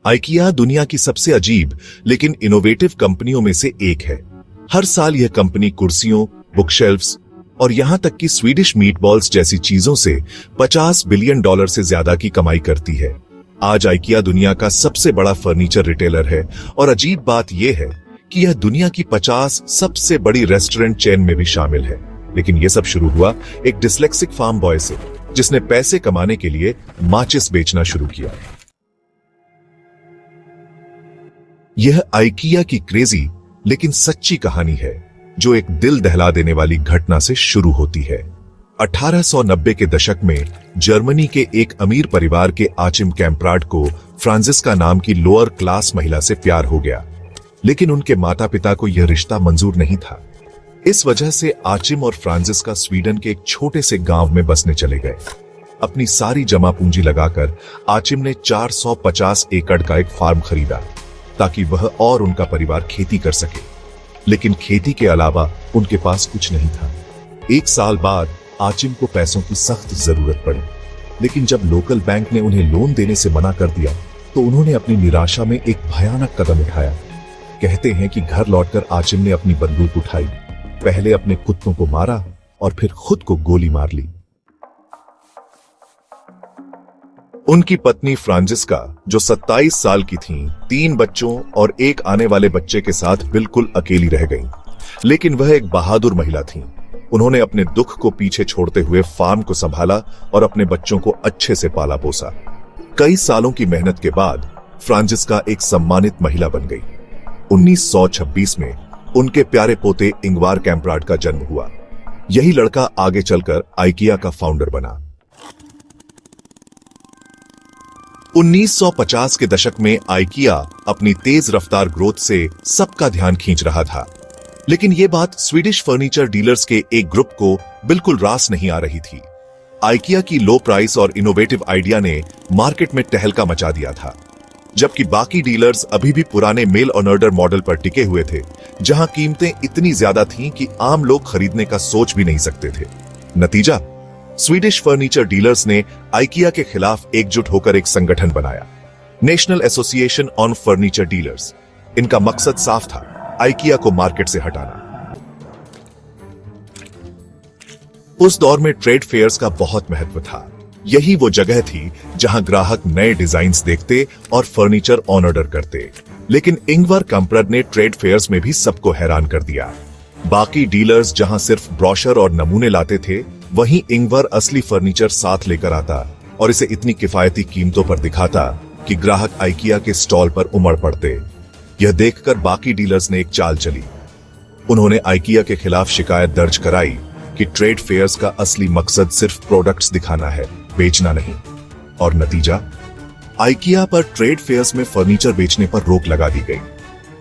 IKEA दुनिया की सबसे अजीब लेकिन इनोवेटिव कंपनियों में से एक है। हर साल यह कंपनी कुर्सियों, बुकशेल्फ्स और यहां तक कि स्वीडिश मीटबॉल्स जैसी चीजों से $50 बिलियन से ज्यादा की कमाई करती है। आज आइकिया दुनिया का सबसे बड़ा फर्नीचर रिटेलर है और अजीब बात यह है कि यह दुनिया की 50 सबसे बड़ी रेस्टोरेंट चेन में भी शामिल है। लेकिन यह सब शुरू हुआ एक डिस्लेक्सिक फार्म बॉय से, जिसने पैसे कमाने के लिए माचिस बेचना शुरू किया। यह आइकिया की क्रेजी लेकिन सच्ची कहानी है, जो एक दिल दहला देने वाली घटना से शुरू होती है। 1890 के दशक में जर्मनी के एक अमीर परिवार के आचिम कैम्प्राड को फ्रांसिस्का नाम की लोअर क्लास महिला से प्यार हो गया, लेकिन उनके माता पिता को यह रिश्ता मंजूर नहीं था। इस वजह से आचिम और फ्रांसिस्का स्वीडन के एक छोटे से गांव में बसने चले गए। अपनी सारी जमा पूंजी लगाकर आचिम ने 450 एकड़ का एक फार्म खरीदा ताकि वह और उनका परिवार खेती कर सके। लेकिन खेती के अलावा उनके पास कुछ नहीं था। 1 साल बाद आचिम को पैसों की सख्त जरूरत पड़ी, लेकिन जब लोकल बैंक ने उन्हें लोन देने से मना कर दिया तो उन्होंने अपनी निराशा में एक भयानक कदम उठाया। कहते हैं कि घर लौटकर आचिम ने अपनी बंदूक उठाई, पहले अपने कुत्तों को मारा और फिर खुद को गोली मार ली। उनकी पत्नी फ्रांसिस्का, जो 27 साल की थीं, 3 बच्चों और एक आने वाले बच्चे के साथ बिल्कुल अकेली रह गईं। लेकिन वह एक बहादुर महिला थीं। उन्होंने अपने दुख को पीछे छोड़ते हुए फार्म को संभाला और अपने बच्चों को अच्छे से पाला पोसा। कई सालों की मेहनत के बाद फ्रांसिस्का एक सम्मानित महिला बन गई। 1926 में उनके प्यारे पोते इंगवार कैम्प्राड का जन्म हुआ। यही लड़का आगे चलकर आइकिया का फाउंडर बना। 1950 के दशक में आइकिया अपनी तेज रफ्तार ग्रोथ से सबका ध्यान खींच रहा था, लेकिन यह बात स्वीडिश फर्नीचर डीलर्स के एक ग्रुप को बिल्कुल रास नहीं आ रही थी। आइकिया की लो प्राइस और इनोवेटिव आइडिया ने मार्केट में तहलका मचा दिया था, जबकि बाकी डीलर्स अभी भी पुराने मेल ऑन ऑर्डर मॉडल पर टिके हुए थे, जहां कीमतें इतनी ज्यादा थीं कि आम लोग खरीदने का सोच भी नहीं सकते थे। नतीजा, स्वीडिश फर्नीचर डीलर्स ने आइकिया के खिलाफ एकजुट होकर एक संगठन बनाया, national association on furniture dealers. इनका मकसद साफ था, आइकिया को मार्केट से हटाना। उस दौर में ट्रेड फेयर्स का बहुत महत्व था। यही वो जगह थी जहां ग्राहक नए डिजाइन्स देखते और फर्नीचर ऑन ऑर्डर करते। लेकिन इंगवार कैम्प्राड ने ट्रेड फेयर्स में भी सबको हैरान कर दिया। बाकी डीलर्स जहां सिर्फ ब्रोशर और नमूने लाते थे, वहीं इंगवार असली फर्नीचर साथ लेकर आता और इसे इतनी किफायती कीमतों पर दिखाता कि ग्राहक आइकिया के स्टॉल पर उमड़ पड़ते। यह देखकर बाकी डीलर्स ने एक चाल चली। उन्होंने आइकिया के खिलाफ शिकायत दर्ज कराई कि ट्रेड फेयर्स का असली मकसद सिर्फ प्रोडक्ट्स दिखाना है, बेचना नहीं। और नतीजा, आइकिया पर ट्रेड फेयर्स में फर्नीचर बेचने पर रोक लगा दी गई।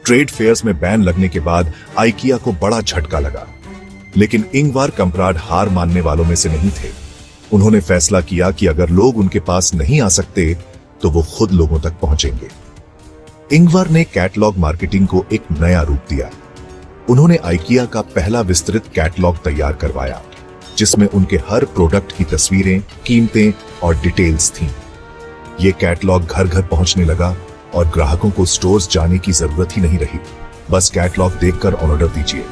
ट्रेड फेयर्स में बैन लगने के बाद आइकिया को बड़ा झटका लगा, लेकिन इंगवार कैम्प्राड हार मानने वालों में से नहीं थे। उन्होंने फैसला किया कि अगर लोग उनके पास नहीं आ सकते तो वो खुद लोगों तक पहुंचेंगे। इंगवार ने कैटलॉग मार्केटिंग को एक नया रूप दिया। उन्होंने आइकिया का पहला विस्तृत कैटलॉग तैयार करवाया, जिसमें उनके हर प्रोडक्ट की तस्वीरें, कीमतें और डिटेल्स थीं। यह कैटलॉग घर घर पहुंचने लगा और ग्राहकों को स्टोर्स जाने की जरूरत ही नहीं रही। बस कैटलॉग देखकर ऑर्डर दीजिए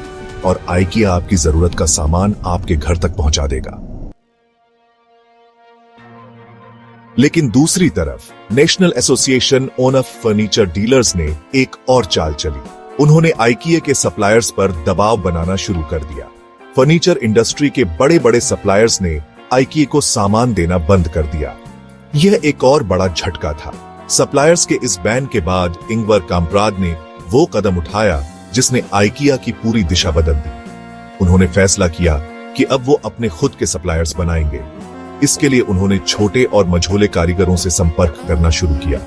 और आइकिया आपकी जरूरत का सामान आपके घर तक पहुंचा देगा। लेकिन दूसरी तरफ national association on furniture dealers ने एक और चाल चली। उन्होंने आइकिया के सप्लायर्स पर दबाव बनाना शुरू कर दिया। फर्नीचर इंडस्ट्री के बड़े बड़े सप्लायर्स ने आइकिया को सामान देना बंद कर दिया। यह एक और बड़ा झटका था। सप्लायर्स के इस बैन के बाद इंगवार कैम्प्राड ने वो कदम उठाया जिसने आइकिया की पूरी दिशा बदल दी। उन्होंने फैसला किया कि अब वो अपने खुद के सप्लायर्स बनाएंगे। इसके लिए उन्होंने छोटे और मझोले कारीगरों से संपर्क करना शुरू किया।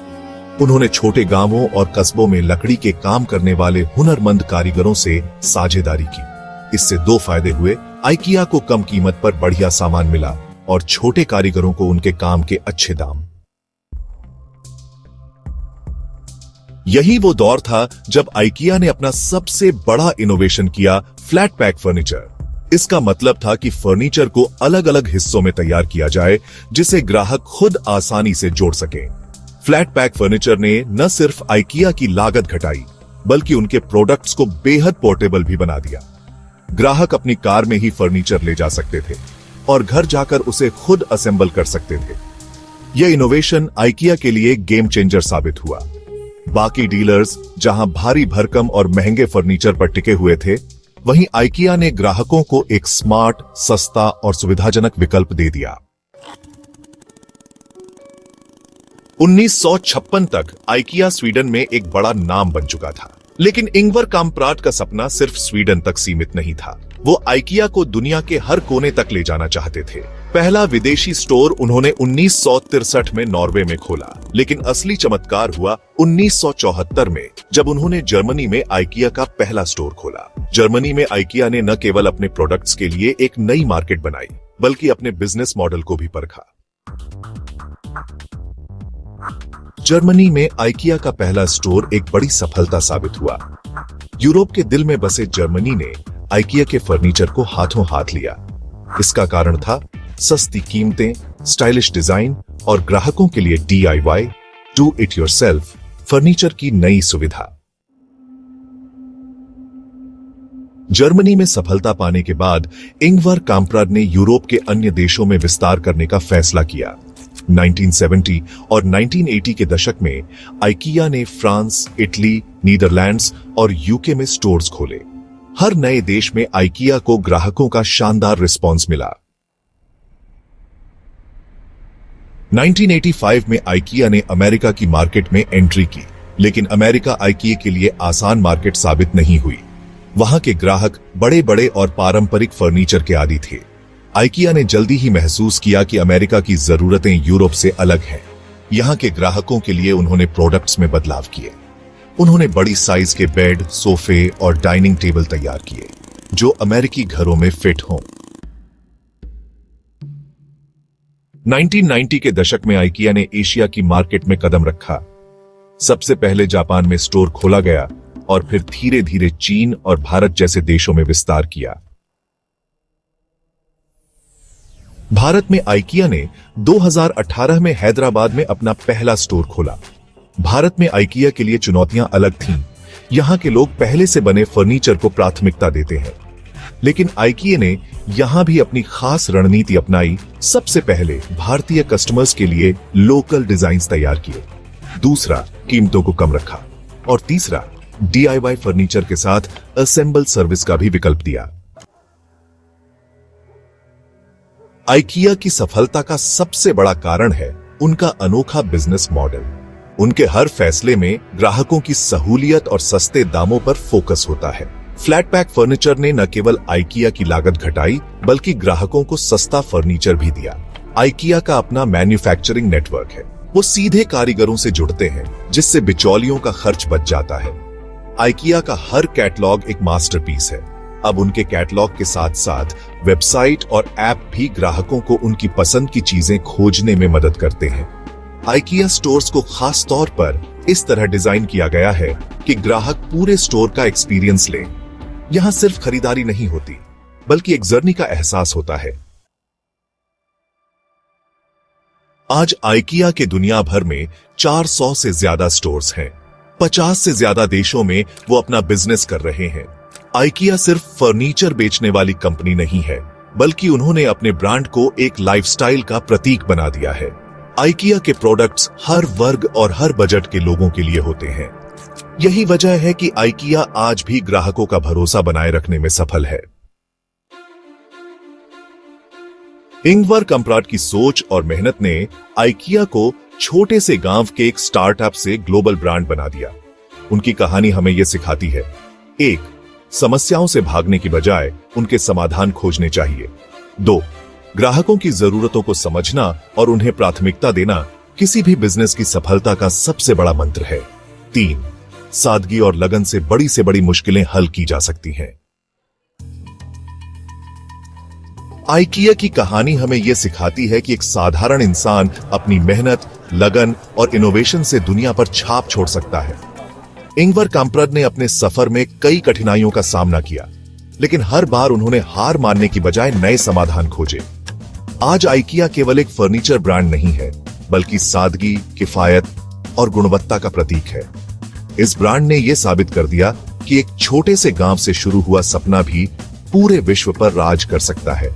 उन्होंने छोटे गांवों और कस्बों में लकड़ी के काम करने वाले हुनरमंद कारीगरों से साझेदारी की। इससे 2 फायदे हुए। आइकिया को कम कीमत पर बढ़िया सामान मिला और छोटे कारीगरों को उनके काम के अच्छे दाम। यही वो दौर था जब आइकिया ने अपना सबसे बड़ा इनोवेशन किया, फ्लैट पैक फर्नीचर। इसका मतलब था कि फर्नीचर को अलग अलग हिस्सों में तैयार किया जाए, जिसे ग्राहक खुद आसानी से जोड़ सके। फ्लैट पैक फर्नीचर ने न सिर्फ आइकिया की लागत घटाई बल्कि उनके प्रोडक्ट्स को बेहद पोर्टेबल भी बना दिया। ग्राहक अपनी कार में ही फर्नीचर ले जा सकते थे और घर जाकर उसे खुद असेंबल कर सकते थे। यह इनोवेशन आइकिया के लिए गेम चेंजर साबित हुआ। बाकी डीलर्स जहां भारी भरकम और महंगे फर्नीचर पर टिके हुए थे, वहीं आइकिया ने ग्राहकों को एक स्मार्ट, सस्ता और सुविधाजनक विकल्प दे दिया। 1956 तक आइकिया स्वीडन में एक बड़ा नाम बन चुका था, लेकिन इंगवर कामप्राट का सपना सिर्फ स्वीडन तक सीमित नहीं था। वो आइकिया को दुनिया के हर कोने तक ले जाना चाहते थे। पहला विदेशी स्टोर उन्होंने 1963 में नॉर्वे में खोला, लेकिन असली चमत्कार हुआ 1974 में, जब उन्होंने जर्मनी में आइकिया का पहला स्टोर खोला। जर्मनी में आइकिया ने न केवल अपने प्रोडक्ट्स के लिए एक नई मार्केट बनाई, बल्कि अपने बिजनेस मॉडल को भी परखा। जर्मनी में आइकिया का पहला स्टोर एक बड़ी सफलता साबित हुआ। यूरोप के दिल में बसे जर्मनी ने आइकिया के फर्नीचर को हाथों हाथ लिया। इसका कारण था सस्ती कीमतें, स्टाइलिश डिजाइन और ग्राहकों के लिए DIY do it yourself furniture की नई सुविधा। जर्मनी में सफलता पाने के बाद इंगवर कामप्राड ने यूरोप के अन्य देशों में विस्तार करने का फैसला किया। 1970 और 1980 के दशक में आइकिया ने फ्रांस, इटली, नीदरलैंड्स और यूके में स्टोर्स खोले। हर नए देश में आइकिया को ग्राहकों का शानदार रिस्पॉन्स मिला। 1985 में आइकिया ने अमेरिका की मार्केट में एंट्री की, लेकिन अमेरिका आइकिया के लिए आसान मार्केट साबित नहीं हुई। वहां के ग्राहक बड़े बड़े और पारंपरिक फर्नीचर के आदी थे। आइकिया ने जल्दी ही महसूस किया कि अमेरिका की जरूरतें यूरोप से अलग हैं। यहां के ग्राहकों के लिए उन्होंने प्रोडक्ट्स में बदलाव किए। उन्होंने बड़ी साइज के बेड, सोफे और डाइनिंग टेबल तैयार किए, जो अमेरिकी घरों में फिट हों। 1990 के दशक में आइकिया ने एशिया की मार्केट में कदम रखा। सबसे पहले जापान में स्टोर खोला गया और फिर धीरे धीरे चीन और भारत जैसे देशों में विस्तार किया। भारत में आइकिया ने 2018 में हैदराबाद में अपना पहला स्टोर खोला। भारत में आइकिया के लिए चुनौतियां अलग थीं। यहां के लोग पहले से बने फर्नीचर को प्राथमिकता देते हैं, लेकिन आइकिया ने यहां भी अपनी खास रणनीति अपनाई। सबसे पहले भारतीय कस्टमर्स के लिए लोकल डिजाइन्स तैयार किए, दूसरा कीमतों को कम रखा और तीसरा DIY फर्नीचर के साथ असेंबल सर्विस का भी विकल्प दिया। आइकिया की सफलता का सबसे बड़ा कारण है उनका अनोखा बिजनेस मॉडल। उनके हर फैसले में ग्राहकों की सहूलियत और सस्ते दामों पर फोकस होता है। फ्लैट पैक फर्नीचर ने न केवल आइकिया की लागत घटाई, बल्कि ग्राहकों को सस्ता फर्नीचर भी दिया। आइकिया का अपना मैन्युफैक्चरिंग नेटवर्क है। वो सीधे कारीगरों से जुड़ते हैं, जिससे बिचौलियों का खर्च बच जाता है। आइकिया का हर कैटलॉग एक मास्टरपीस है। अब उनके कैटलॉग के साथ साथ वेबसाइट और ऐप भी ग्राहकों को उनकी पसंद की चीजें खोजने में मदद करते हैं। आइकिया स्टोर्स को खास तौर पर इस तरह डिजाइन किया गया है कि ग्राहक पूरे स्टोर का एक्सपीरियंस ले। यहां सिर्फ खरीदारी नहीं होती, बल्कि एक जर्नी का एहसास होता है। आज आइकिया के दुनिया भर में 400 से ज्यादा स्टोर्स हैं। 50 से ज्यादा देशों में वो अपना बिजनेस कर रहे हैं। आइकिया सिर्फ फर्नीचर बेचने वाली कंपनी नहीं है, बल्कि उन्होंने अपने ब्रांड को एक लाइफस्टाइल का प्रतीक बना दिया है। आइकिया के प्रोडक्ट्स हर वर्ग और हर बजट के लोगों के लिए होते हैं। यही वजह है कि आइकिया आज भी ग्राहकों का भरोसा बनाए रखने में सफल है। इंगवर कामप्राड की सोच और मेहनत ने आइकिया को छोटे से गांव के एक स्टार्टअप से ग्लोबल ब्रांड बना दिया। उनकी कहानी हमें यह सिखाती है, 1. समस्याओं से भागने की बजाय उनके समाधान खोजने चाहिए। 2. ग्राहकों की जरूरतों को समझना और उन्हें प्राथमिकता देना किसी भी बिजनेस की सफलता का सबसे बड़ा मंत्र है। 3. सादगी और लगन से बड़ी मुश्किलें हल की जा सकती हैं। आइकिया की कहानी हमें यह सिखाती है कि एक साधारण इंसान अपनी मेहनत, लगन और इनोवेशन से दुनिया पर छाप छोड़ सकता है। इंगवर कामप्राड ने अपने सफर में कई कठिनाइयों का सामना किया, लेकिन हर बार उन्होंने हार मानने की बजाय नए समाधान खोजे। आज आइकिया केवल एक फर्नीचर ब्रांड नहीं है, बल्कि सादगी, किफायत और गुणवत्ता का प्रतीक है। इस ब्रांड ने यह साबित कर दिया कि एक छोटे से गांव से शुरू हुआ सपना भी पूरे विश्व पर राज कर सकता है।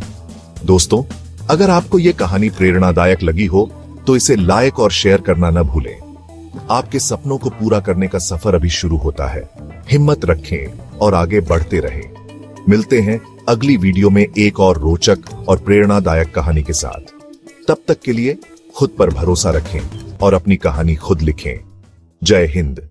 दोस्तों, अगर आपको यह कहानी प्रेरणादायक लगी हो तो इसे लाइक और शेयर करना न भूलें। आपके सपनों को पूरा करने का सफर अभी शुरू होता है। हिम्मत रखें और आगे बढ़ते रहें। मिलते हैं अगली वीडियो में एक और रोचक और प्रेरणादायक कहानी के साथ। तब तक के लिए खुद पर भरोसा रखें और अपनी कहानी खुद लिखें। जय हिंद।